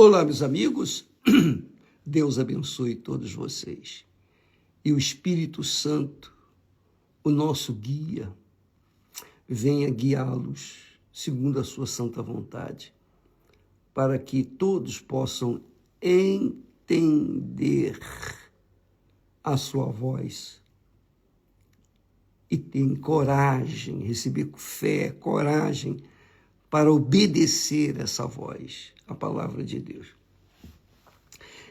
Olá, meus amigos, Deus abençoe todos vocês. E o Espírito Santo, o nosso guia, venha guiá-los segundo a sua santa vontade, para que todos possam entender a sua voz e ter coragem, receber fé, coragem para obedecer essa voz, a palavra de Deus.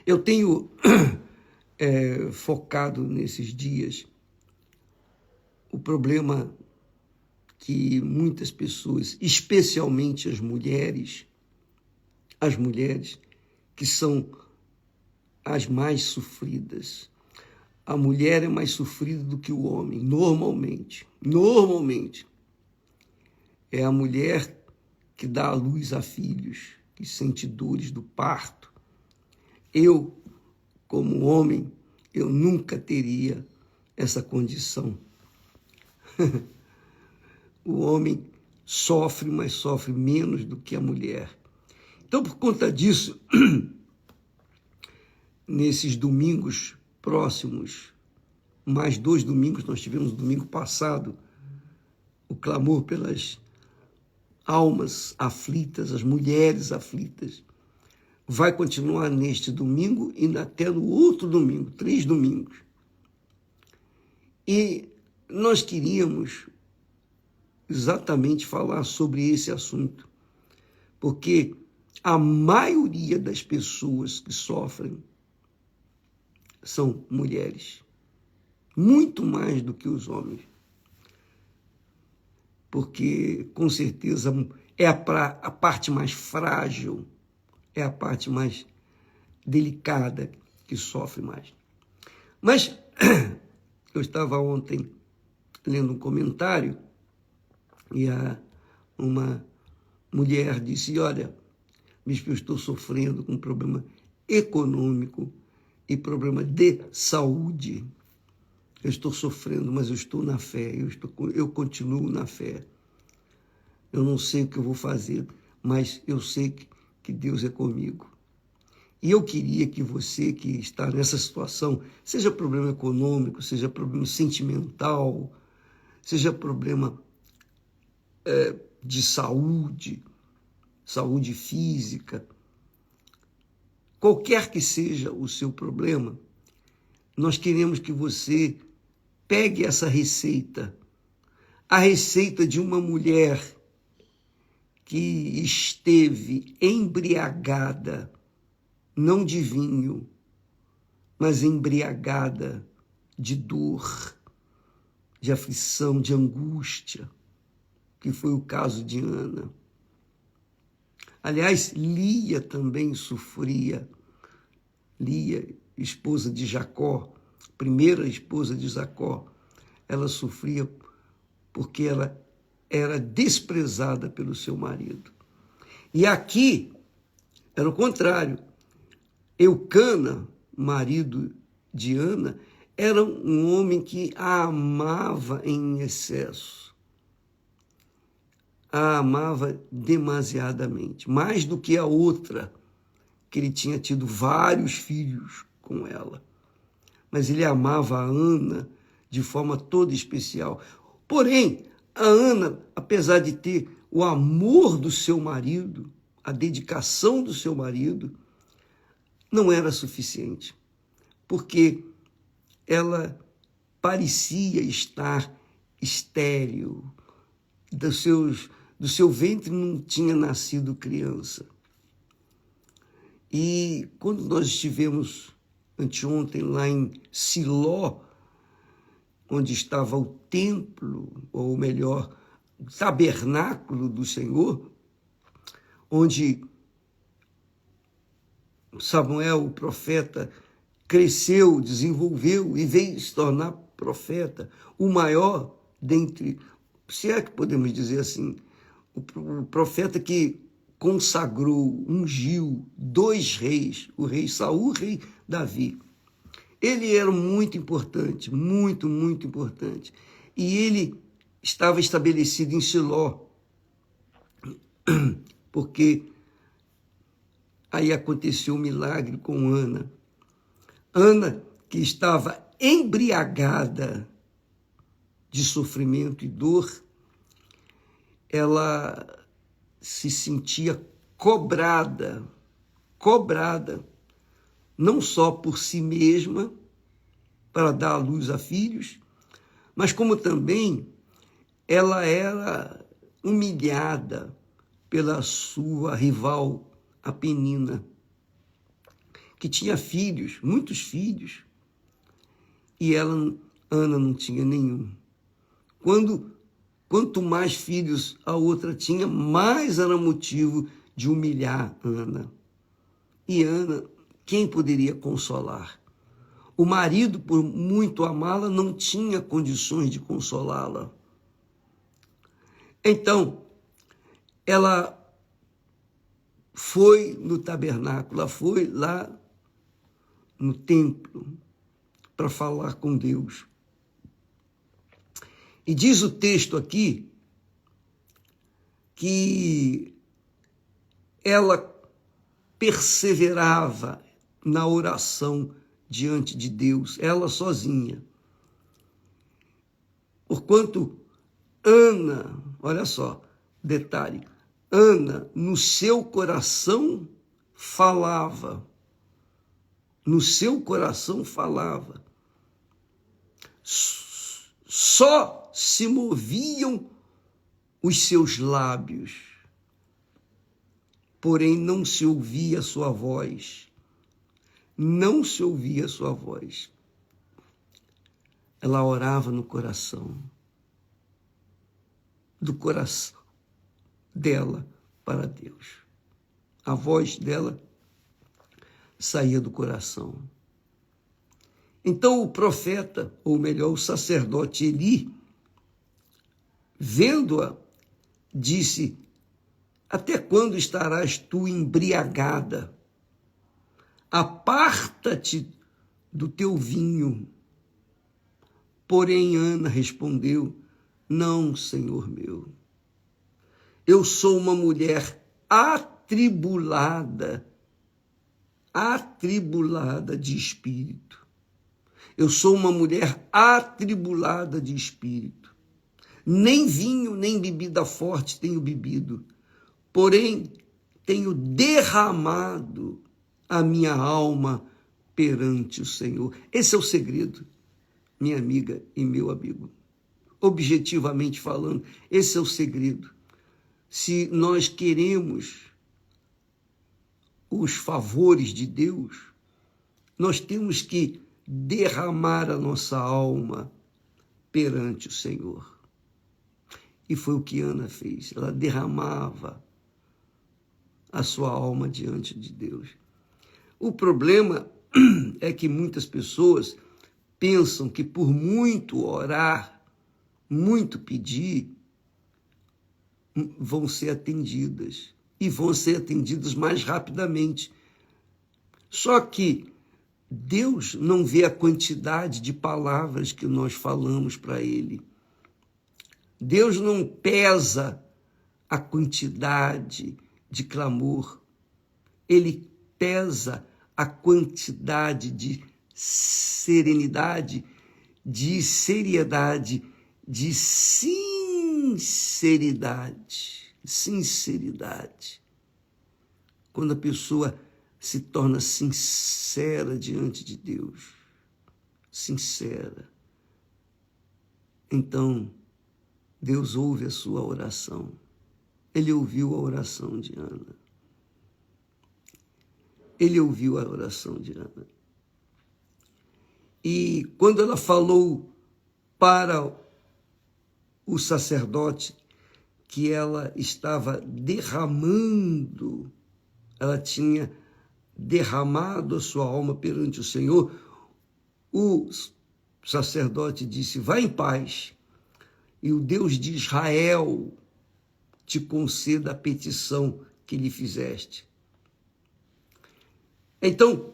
Eu tenho focado nesses dias o problema que muitas pessoas, especialmente as mulheres que são as mais sofridas. A mulher é mais sofrida do que o homem, normalmente. É a mulher que dá à luz a filhos, que sente dores do parto. Eu, como homem, eu nunca teria essa condição. O homem sofre, mas sofre menos do que a mulher. Então, por conta disso, nesses domingos próximos, mais 2 domingos, nós tivemos no domingo passado, o clamor pelas almas aflitas, as mulheres aflitas, vai continuar neste domingo e até no outro domingo, 3 domingos. E nós queríamos exatamente falar sobre esse assunto, porque a maioria das pessoas que sofrem são mulheres, muito mais do que os homens. Porque, com certeza, é a parte mais frágil, é a parte mais delicada que sofre mais. Mas eu estava ontem lendo um comentário e uma mulher disse, olha, bispo, eu estou sofrendo com um problema econômico e problema de saúde. Eu estou sofrendo, mas eu estou na fé, eu continuo na fé. Eu não sei o que eu vou fazer, mas eu sei que Deus é comigo. E eu queria que você que está nessa situação, seja problema econômico, seja problema sentimental, seja problema de saúde física, qualquer que seja o seu problema, nós queremos que você pegue essa receita, a receita de uma mulher que esteve embriagada, não de vinho, mas embriagada de dor, de aflição, de angústia, que foi o caso de Ana. Aliás, Lia também sofria. Lia, esposa de Jacó, primeira esposa de Jacó, ela sofria porque ela era desprezada pelo seu marido. E aqui era o contrário. Eucana, marido de Ana, era um homem que a amava em excesso. A amava demasiadamente, mais do que a outra, que ele tinha tido vários filhos com ela. Mas ele amava a Ana de forma toda especial. Porém, a Ana, apesar de ter o amor do seu marido, a dedicação do seu marido, não era suficiente, porque ela parecia estar estéril, do seu ventre não tinha nascido criança. E quando nós estivemos anteontem lá em Siló, onde estava o templo, ou melhor, o tabernáculo do Senhor, onde Samuel, o profeta, cresceu, desenvolveu e veio se tornar profeta, o maior dentre, se é que podemos dizer assim, o profeta que consagrou, ungiu 2 reis, o rei Saul e o rei Davi. Ele era muito importante, muito importante. E ele estava estabelecido em Siló, porque Aí aconteceu um milagre com Ana. Ana, que estava embriagada de sofrimento e dor, ela se sentia cobrada, não só por si mesma, para dar à luz a filhos, mas como também ela era humilhada pela sua rival, a Penina, que tinha filhos, muitos filhos, e Ana não tinha nenhum. Quanto mais filhos a outra tinha, mais era motivo de humilhar Ana. E Ana, quem poderia consolar? O marido, por muito amá-la, não tinha condições de consolá-la. Então, ela foi no tabernáculo, ela foi lá no templo para falar com Deus. E diz o texto aqui que ela perseverava na oração diante de Deus, ela sozinha. Porquanto Ana, olha só, detalhe, Ana, no seu coração falava. No seu coração falava. Só se moviam os seus lábios, porém não se ouvia a sua voz. Não se ouvia a sua voz. Ela orava no coração. Do coração dela para Deus. A voz dela saía do coração. Então o profeta, ou melhor, o sacerdote Eli, vendo-a, disse: até quando estarás tu embriagada? Aparta-te do teu vinho. Porém Ana respondeu: não, Senhor meu. Eu sou uma mulher atribulada de espírito. Eu sou uma mulher atribulada de espírito. Nem vinho, nem bebida forte tenho bebido, porém tenho derramado a minha alma perante o Senhor. Esse é o segredo, minha amiga e meu amigo. Objetivamente falando, esse é o segredo. Se nós queremos os favores de Deus, nós temos que derramar a nossa alma perante o Senhor. E foi o que Ana fez. Ela derramava a sua alma diante de Deus. O problema é que muitas pessoas pensam que por muito orar, muito pedir, vão ser atendidas. E vão ser atendidas mais rapidamente. Só que Deus não vê a quantidade de palavras que nós falamos para Ele. Deus não pesa a quantidade de clamor. Ele pesa a quantidade de serenidade, de seriedade, de sinceridade. Quando a pessoa se torna sincera diante de Deus, sincera, então Deus ouve a sua oração. Ele ouviu a oração de Ana. Ele ouviu a oração de Ana. E quando ela falou para o sacerdote que ela estava derramando, ela tinha derramado a sua alma perante o Senhor, o sacerdote disse: vá em paz, e o Deus de Israel te conceda a petição que lhe fizeste. Então,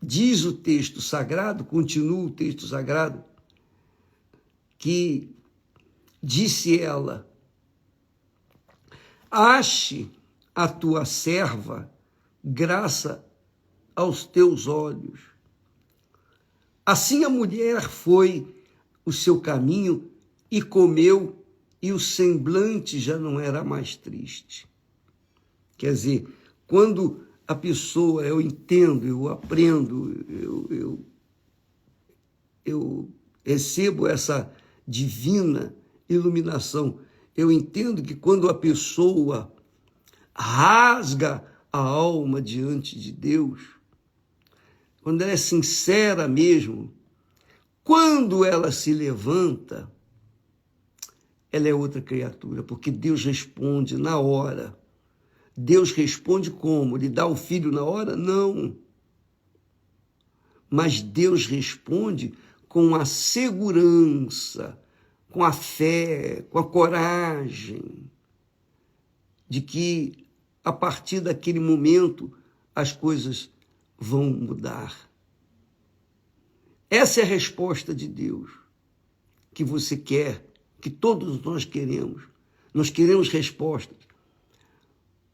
diz o texto sagrado, continua o texto sagrado, que disse ela: ache a tua serva graça aos teus olhos. Assim a mulher foi o seu caminho e comeu, e o semblante já não era mais triste. Quer dizer, quando a pessoa, eu entendo, eu aprendo, eu recebo essa divina iluminação, eu entendo que quando a pessoa rasga a alma diante de Deus, quando ela é sincera mesmo, quando ela se levanta, ela é outra criatura, porque Deus responde na hora. Deus responde como? Ele dá o filho na hora? Não. Mas Deus responde com a segurança, com a fé, com a coragem, de que a partir daquele momento as coisas vão mudar. Essa é a resposta de Deus que você quer, que todos nós queremos. Nós queremos respostas.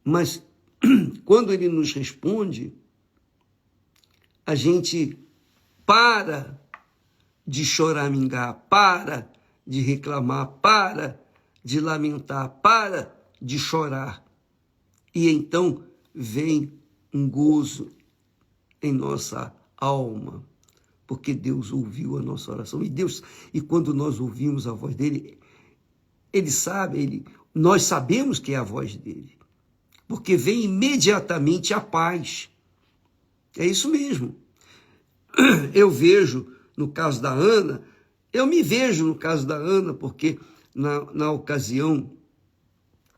Mas quando Ele nos responde, a gente para de choramingar, para de reclamar, para de lamentar, para de chorar. E então vem um gozo em nossa alma, porque Deus ouviu a nossa oração. E quando nós ouvimos a voz dele, ele sabe, nós sabemos que é a voz dele, porque vem imediatamente a paz. É isso mesmo. Eu vejo no caso da Ana, eu me vejo no caso da Ana, porque na ocasião,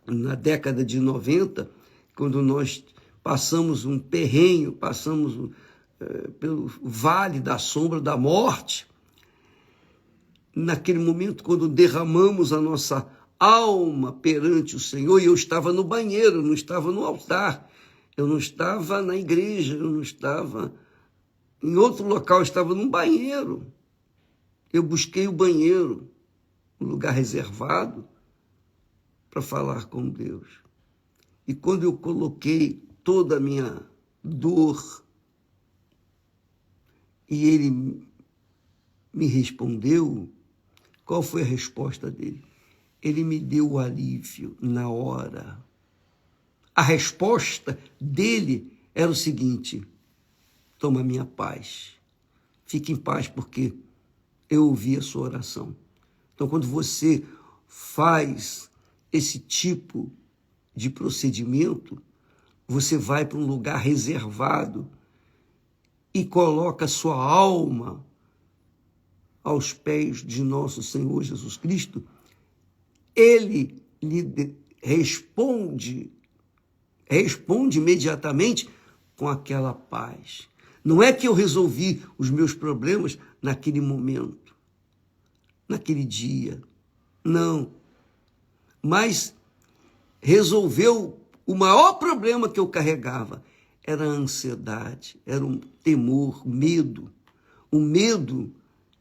na década de 90, quando nós passamos um perrenho, passamos pelo vale da sombra da morte, naquele momento, quando derramamos a nossa alma perante o Senhor, e eu estava no banheiro, eu não estava no altar, eu não estava na igreja, eu não estava em outro local, eu estava num banheiro. Eu busquei o banheiro, um lugar reservado, para falar com Deus. E quando eu coloquei toda a minha dor, e ele me respondeu, qual foi a resposta dele? Ele me deu o alívio na hora. A resposta dele era o seguinte: toma minha paz, fique em paz, porque eu ouvi a sua oração. Então, quando você faz esse tipo de procedimento, você vai para um lugar reservado e coloca a sua alma aos pés de nosso Senhor Jesus Cristo. Ele lhe responde imediatamente com aquela paz. Não é que eu resolvi os meus problemas naquele momento, naquele dia, não. Mas resolveu o maior problema que eu carregava. Era a ansiedade, era um temor, medo. O medo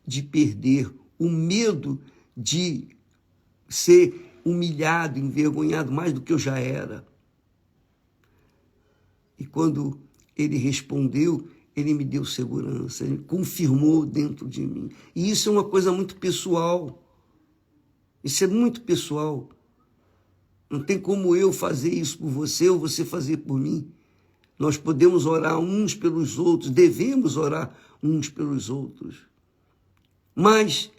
de perder, o medo de ser humilhado, envergonhado, mais do que eu já era. E quando ele respondeu, ele me deu segurança, ele confirmou dentro de mim. E isso é uma coisa muito pessoal. Isso é muito pessoal. Não tem como eu fazer isso por você ou você fazer por mim. Nós podemos orar uns pelos outros, devemos orar uns pelos outros. Mas,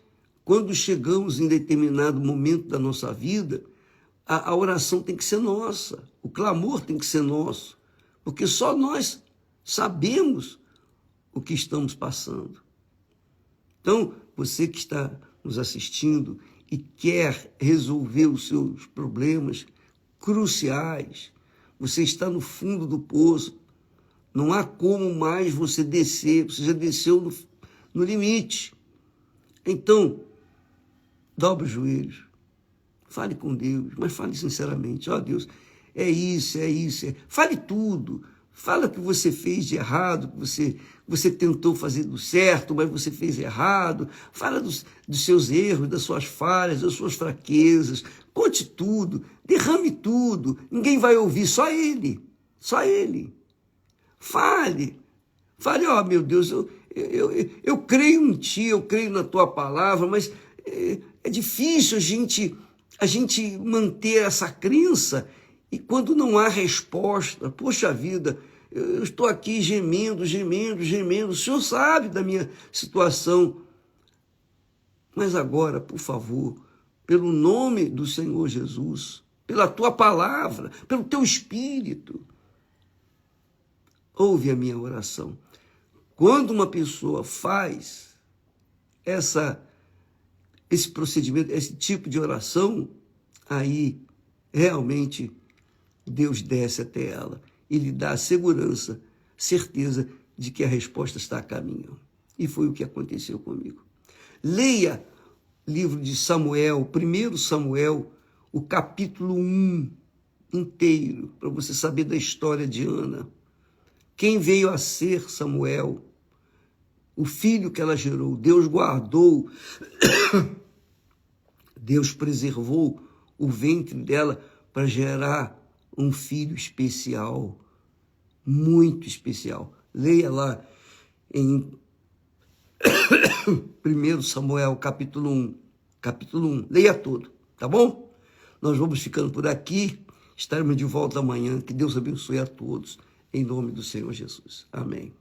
quando chegamos em determinado momento da nossa vida, a oração tem que ser nossa, o clamor tem que ser nosso, porque só nós sabemos o que estamos passando. Então, você que está nos assistindo e quer resolver os seus problemas cruciais, você está no fundo do poço, não há como mais você descer, você já desceu no limite. Então, dobre os joelhos, fale com Deus, mas fale sinceramente. Ó Deus, é isso. Fale tudo. Fala o que você fez de errado, que você tentou fazer do certo, mas você fez errado. Fala dos seus erros, das suas falhas, das suas fraquezas. Conte tudo, derrame tudo. Ninguém vai ouvir, só ele. Só ele. Fale. Fale, ó, meu Deus, eu creio em ti, eu creio na tua palavra, mas é difícil a gente manter essa crença e quando não há resposta, poxa vida, eu estou aqui gemendo, o Senhor sabe da minha situação. Mas agora, por favor, pelo nome do Senhor Jesus, pela tua palavra, pelo teu Espírito, ouve a minha oração. Quando uma pessoa faz esse procedimento, esse tipo de oração, aí realmente Deus desce até ela e lhe dá a segurança, certeza de que a resposta está a caminho. E foi o que aconteceu comigo. Leia livro de Samuel, 1 Samuel, o capítulo 1 inteiro, para você saber da história de Ana. Quem veio a ser Samuel, o filho que ela gerou, Deus guardou, Deus preservou o ventre dela para gerar um filho especial, muito especial. Leia lá em 1 Samuel, capítulo 1. Leia todo, tá bom? Nós vamos ficando por aqui, estaremos de volta amanhã. Que Deus abençoe a todos, em nome do Senhor Jesus. Amém.